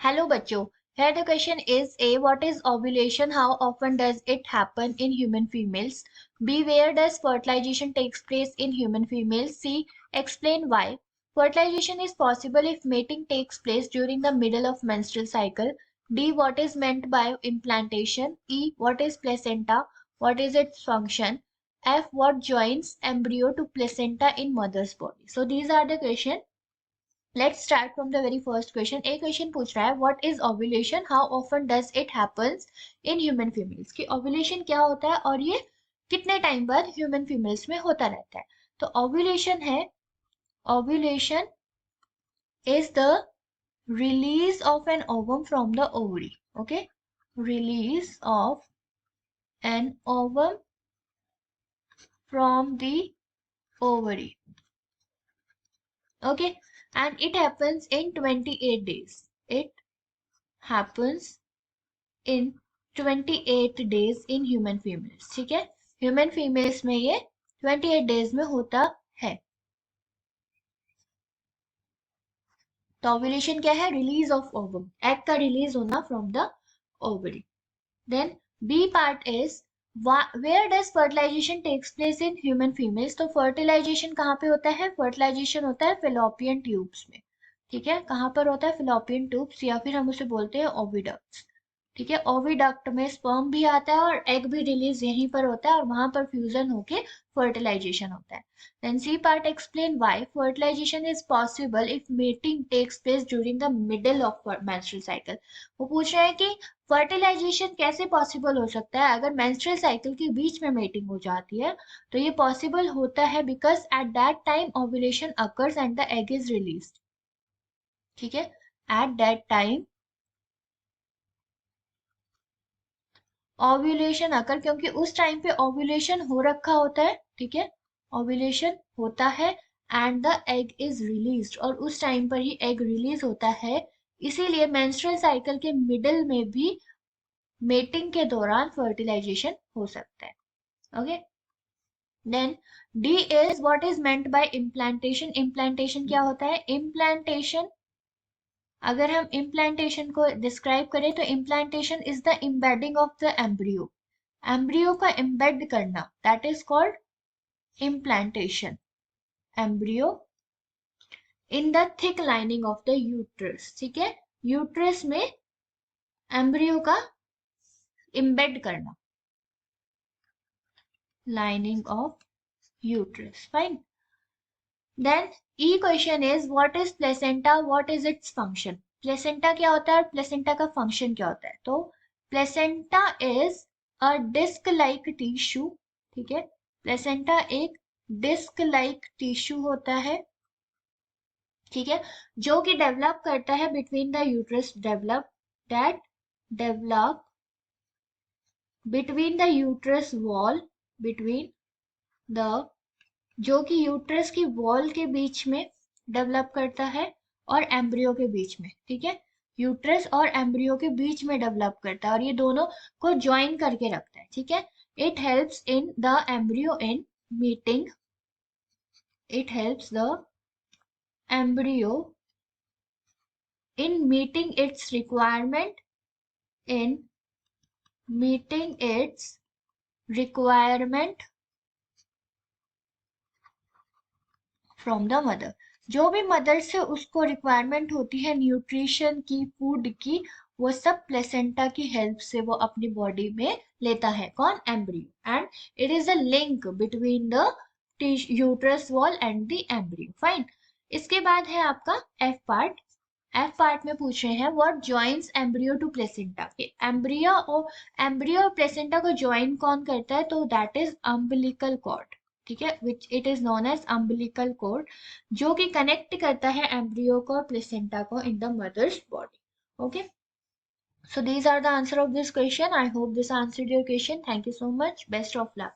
Hello बच्चों, here the question is A. What is ovulation? How often does it happen in human females? B. Where does fertilization takes place in human females? C. Explain why. Fertilization is possible if mating takes place during the middle of menstrual cycle. D. What is meant by implantation? E. What is placenta? What is its function? F. What joins embryo to placenta in mother's body? So these are the questions. Let's start from the very first question. A question पूछ रहा है what is ovulation? How often does it happens in human females? कि ovulation क्या होता है और ये कितने टाइम बाद human females में होता रहता है. तो ovulation है, ovulation is the release of an ovum from the ovary. Okay, release of an ovum from the ovary. Okay, and it happens in 28 days. It happens in 28 days in human females. ठीक है, human females में ये 28 days में होता है. तो ovulation क्या है? Release of ovum, egg का release होना from the ovary. Then B part is where does fertilization takes place in human females? तो fertilization कहाँ पे होता है? fertilization होता है fallopian tubes में. ठीक है, कहाँ पर होता है? fallopian tubes या फिर हम उसे बोलते हैं oviducts. ठीक है, ओविडक्ट में स्पर्म भी आता है और एग भी रिलीज यहीं पर होता है और वहां पर फ्यूजन होके फर्टिलाइजेशन होता है. Then C part explain why fertilization is possible if mating takes place during the middle of menstrual cycle. वो पूछ रहे हैं कि फर्टिलाइजेशन कैसे पॉसिबल हो सकता है अगर मेंस्ट्रुअल साइकिल के बीच में मेटिंग हो जाती है. तो ये पॉसिबल होता है because at that time ovulation occurs and the egg is released. ठीक है, एट दैट टाइम ओव्यूलेशन अकर, क्योंकि उस टाइम पे ओव्यूलेशन हो रखा होता है. ठीक है, ओव्यूलेशन होता है and the egg is released, और उस टाइम पर ही एग रिलीज होता है. इसीलिए मेंस्ट्रुअल साइकिल के मिडिल में भी मेटिंग के दौरान फर्टिलाइजेशन हो सकता है. Okay, then D is what is meant by implantation. Implantation क्या होता है? इम्प्लांटेशन, अगर हम इम्प्लांटेशन को डिस्क्राइब करें तो implantation is the embedding of the embryo. Embryo का एम्बेड करना, that is called implantation. Embryo in the thick lining of the uterus. ठीक है, यूट्रस में एम्ब्रियो का एम्बेड करना, lining of uterus. Fine. Then E question is what is placenta, what is its function. Placenta क्या होता है और placenta का फंक्शन क्या होता है? तो placenta is a disc like tissue. ठीक है, प्लेसेंटा एक डिस्क लाइक टिश्यू होता है. ठीक है, जो कि डेवलप करता है between the uterus, develop between the uterus wall, between the, जो कि यूट्रस की वॉल के बीच में डेवलप करता है और एम्ब्रियो के बीच में. ठीक है, यूट्रस और एम्ब्रियो के बीच में डेवलप करता है और ये दोनों को ज्वाइन करके रखता है. ठीक है, it helps in the embryo in meeting, it helps the embryo in meeting its requirement, in meeting its requirement from the mother. जो भी मदर से उसको रिक्वायरमेंट होती है न्यूट्रिशन की, फूड की, वो सब प्लेसेंटा की हेल्प से वो अपनी बॉडी में लेता है. कौन? Embryo. And it is a link between the uterus wall and the embryo. Fine. इसके बाद है आपका एफ पार्ट. एफ पार्ट में पूछ रहे हैं what joins embryo to placenta. Embryo और प्लेसेंटा को ज्वाइन कौन करता है? तो दैट इज अम्बिलिकल कॉर्ड. ठीक है, which it is known as umbilical cord, जो कि कनेक्ट करता है एम्ब्रियो को और प्लेसेंटा को in the mother's body. Okay, so these are the answer of this question. I hope this answered your question. Thank you so much. Best of luck.